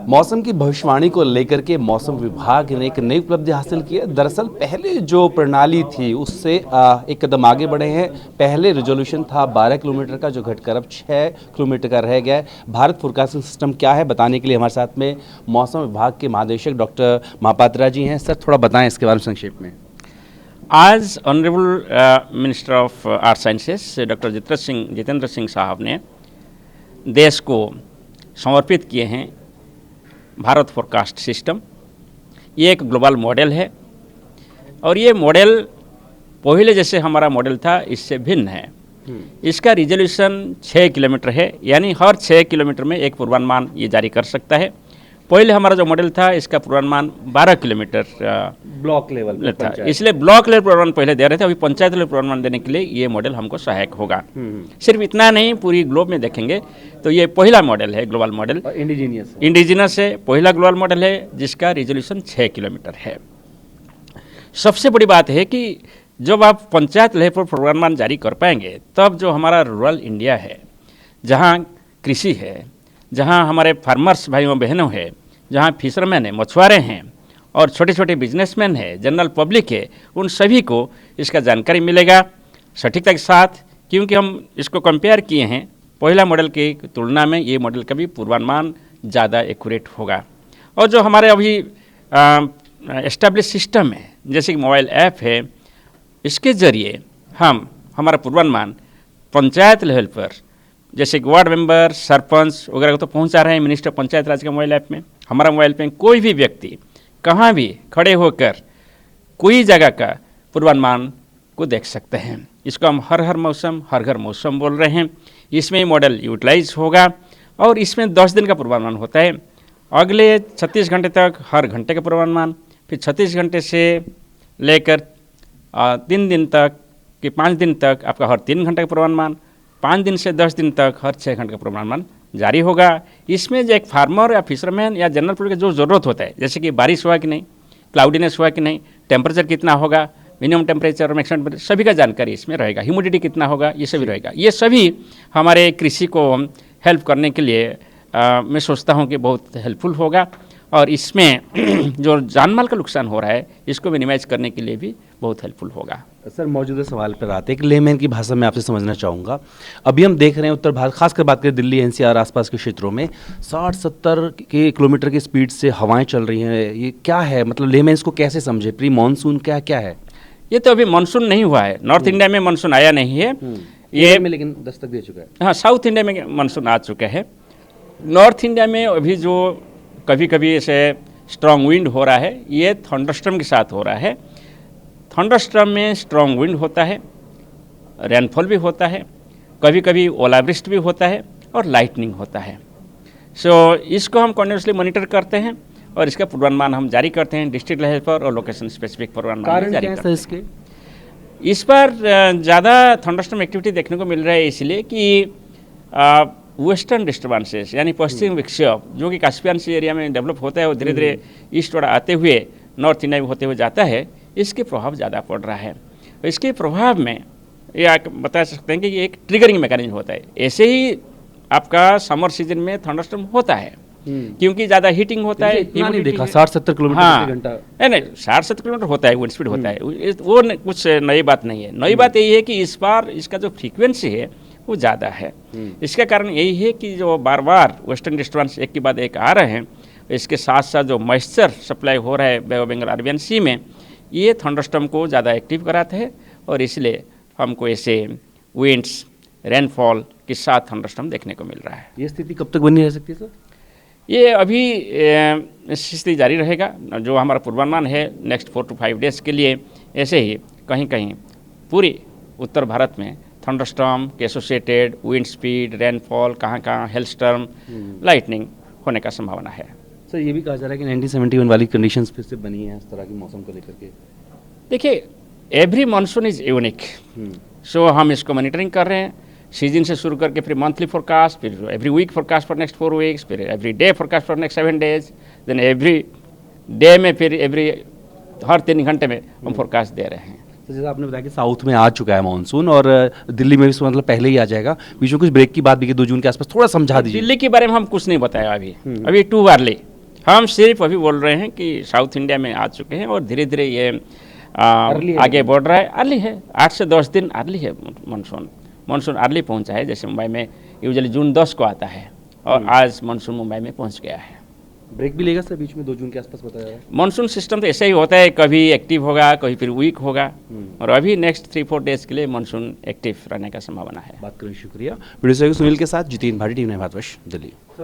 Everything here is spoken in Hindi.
मौसम की भविष्यवाणी को लेकर के मौसम विभाग ने एक नई उपलब्धि हासिल की है। दरअसल पहले जो प्रणाली थी उससे एक कदम आगे बढ़े हैं। पहले रिजोल्यूशन था 12 किलोमीटर का, जो घटकर अब 6 किलोमीटर का रह गया है। भारत फोरकास्टिंग सिस्टम क्या है, बताने के लिए हमारे साथ में मौसम विभाग के महानिदेशक डॉक्टर महापात्रा जी हैं। सर, थोड़ा बताएं इसके बारे में संक्षेप में। आज honourable minister of art sciences doctor Jitendra Singh साहब ने देश को समर्पित किए हैं भारत फोरकास्ट सिस्टम। ये एक ग्लोबल मॉडल है और ये मॉडल पहले जैसे हमारा मॉडल था इससे भिन्न है। इसका रिजोल्यूशन 6 किलोमीटर है, यानी हर 6 किलोमीटर में एक पूर्वानुमान ये जारी कर सकता है। पहले हमारा जो मॉडल था इसका पूर्वानुमान 12 किलोमीटर ब्लॉक लेवल था, इसलिए ब्लॉक लेवल पूर्वानुमान पहले दे रहे थे। अभी पंचायत लेवल पूर्वानुमान देने के लिए ये मॉडल हमको सहायक होगा। सिर्फ इतना नहीं, पूरी ग्लोब में देखेंगे तो ये पहला मॉडल है, ग्लोबल मॉडल। इंडिजिनस है, पहला ग्लोबल मॉडल है जिसका रिजोल्यूशन 6 किलोमीटर है। सबसे बड़ी बात है कि जब आप पंचायत लेवल पर पूर्वानुमान जारी कर पाएंगे तब जो हमारा रूरल इंडिया है, जहाँ कृषि है, जहाँ हमारे फार्मर्स भाइयों बहनों है, जहाँ फिशरमैन है, मछुआरे हैं और छोटे छोटे बिजनेसमैन है, जनरल पब्लिक है, उन सभी को इसका जानकारी मिलेगा सटीकता के साथ। क्योंकि हम इसको कंपेयर किए हैं पहला मॉडल की तुलना में, ये मॉडल का भी पूर्वानुमान ज़्यादा एक्यूरेट होगा। और जो हमारे अभी एस्टेब्लिश सिस्टम है, जैसे कि मोबाइल ऐप है, इसके ज़रिए हम हमारा पूर्वानुमान पंचायत लेवल पर, जैसे कि वार्ड मेंबर, सरपंच वगैरह को तो पहुंचा रहे हैं मिनिस्टर पंचायत राज के मोबाइल ऐप में। हमारा मोबाइल पे कोई भी व्यक्ति कहाँ भी खड़े होकर कोई जगह का पूर्वानुमान को देख सकते हैं। इसको हम हर घर मौसम बोल रहे हैं। इसमें मॉडल यूटिलाइज होगा और इसमें 10 दिन का पूर्वानुमान होता है। अगले 36 घंटे तक हर घंटे का पूर्वानुमान, फिर 36 घंटे से लेकर 3 दिन तक कि 5 दिन तक आपका हर 3 घंटे का पूर्वानुमान, 5 दिन से 10 दिन तक हर 6 घंटे का पूर्वानुमान जारी होगा। इसमें जो एक फार्मर या फिशरमैन या जनरल पब्लिक जो ज़रूरत होता है, जैसे कि बारिश हुआ कि नहीं, क्लाउडीनेस हुआ कि नहीं, टेम्परेचर कितना होगा, मिनिमम टेम्परेचर और मैक्सिमम टेम्परेचर, सभी का जानकारी इसमें रहेगा। ह्यूमिडिटी कितना होगा, ये सभी रहेगा। ये सभी हमारे कृषि को हेल्प करने के लिए मैं सोचता हूँ कि बहुत हेल्पफुल होगा। और इसमें जो जानमाल का नुकसान हो रहा है इसको मिनिमाइज करने के लिए भी बहुत हेल्पफुल होगा। सर, मौजूदा सवाल पर आते हैं, एक लेमैन की भाषा में आपसे समझना चाहूँगा। अभी हम देख रहे हैं उत्तर भारत, खासकर बात करें दिल्ली एनसीआर आसपास के क्षेत्रों में 60-70 के किलोमीटर की स्पीड से हवाएं चल रही हैं। ये क्या है, मतलब लेमैन इसको कैसे समझे? प्री मानसून क्या है? ये तो अभी मानसून नहीं हुआ है, नॉर्थ इंडिया में मानसून आया नहीं है। ये में लेकिन दस्तक दे चुका है। हाँ, साउथ इंडिया में मानसून आ चुका है। नॉर्थ इंडिया में अभी जो कभी कभी ऐसे स्ट्रॉन्ग विंड हो रहा है, ये थंडरस्टॉर्म के साथ हो रहा है। थंडरस्टॉर्म में स्ट्रॉन्ग विंड होता है, रेनफॉल भी होता है, कभी कभी ओलावृष्टि भी होता है और लाइटनिंग होता है। सो इसको हम कॉन्टिन्यूसली मॉनिटर करते हैं और इसका पूर्वानुमान हम जारी करते हैं डिस्ट्रिक्ट लेवल पर और लोकेशन स्पेसिफिक पूर्वानुमान जारी करते हैं। इसके इस बार ज़्यादा थंडरस्टॉर्म एक्टिविटी देखने को मिल रहा है, इसलिए कि वेस्टर्न डिस्टर्बेंसेस यानी पश्चिम विक्षोभ जो कि कास्पियन सी एरिया में डेवलप होता है वो धीरे धीरे ईस्टवर्ड आते हुए नॉर्थ इंडिया में होते हुए जाता है, इसके प्रभाव ज़्यादा पड़ रहा है। तो इसके प्रभाव में ये आप बता सकते हैं कि ये एक ट्रिगरिंग मैकेनिज्म होता है। ऐसे ही आपका समर सीजन में थंडरस्टॉर्म होता है क्योंकि ज़्यादा हीटिंग होता है। नहीं देखा 60-70 किलोमीटर प्रति घंटा, नहीं 60-70 किलोमीटर होता है, विंड स्पीड होता है, वो कुछ नई बात नहीं है। नई बात यही है कि इस बार इसका जो फ्रीक्वेंसी है वो ज़्यादा है। इसका कारण यही है कि जो बार बार वेस्टर्न डिस्टर्बेंस एक के बाद एक आ रहे हैं, इसके साथ साथ जो मॉइस्चर सप्लाई हो रहा है बे ऑफ बंगाल अरेबियन सी में, ये थंडरस्टॉर्म को ज़्यादा एक्टिव कराते हैं और इसलिए हमको ऐसे विंड्स, रेनफॉल के साथ थंडरस्टॉर्म देखने को मिल रहा है। ये स्थिति कब तक बनी रह सकती है सर? ये अभी स्थिति जारी रहेगा। जो हमारा पूर्वानुमान है नेक्स्ट 4 to 5 डेज़ के लिए, ऐसे ही कहीं कहीं पूरी उत्तर भारत में थंडरस्टॉर्म के एसोसिएटेड विंड स्पीड, रेनफॉल, कहाँ हेलस्टॉर्म, लाइटनिंग होने का संभावना है। सर, ये भी कहा जा रहा है कि 1971 वाली कंडीशंस फिर से बनी है इस तरह की मौसम को लेकर के। देखिए, एवरी मानसून इज यूनिक, सो हम इसको मॉनिटरिंग कर रहे हैं सीजन से शुरू करके, फिर मंथली फोरकास्ट, फिर every week forecast for next 4 weeks, फिर every day forecast for next 7 days, then every day में फिर हर 3 घंटे में हम फोरकास्ट दे रहे हैं। तो जैसे आपने बताया कि साउथ में आ चुका है मानसून और दिल्ली में भी इसका मतलब पहले ही आ जाएगा। बीच में कुछ ब्रेक की बात भी की 2 जून के आसपास, थोड़ा समझा दीजिए। दिल्ली के बारे में हम कुछ नहीं बताया अभी 2 अर्ली। हम सिर्फ अभी बोल रहे हैं कि साउथ इंडिया में आ चुके हैं और धीरे धीरे ये आगे बढ़ रहा है। अर्ली है, 8 से 10 दिन अर्ली है मानसून अर्ली पहुंचा है। जैसे मुंबई में यूजुअली जून 10 को आता है और आज मानसून मुंबई में पहुंच गया है। ब्रेक भी लेगा सर बीच में, 2 जून के आसपास बताया है। मानसून सिस्टम तो ऐसा ही होता है, कभी एक्टिव होगा कभी फिर वीक होगा और अभी नेक्स्ट 3-4 डेज के लिए मानसून एक्टिव रहने का संभावना है। बात करने शुक्रिया। वीडियो सहयोगी सुनील के साथ जितेन भाटी, टीम भारतवर्ष, दिल्ली।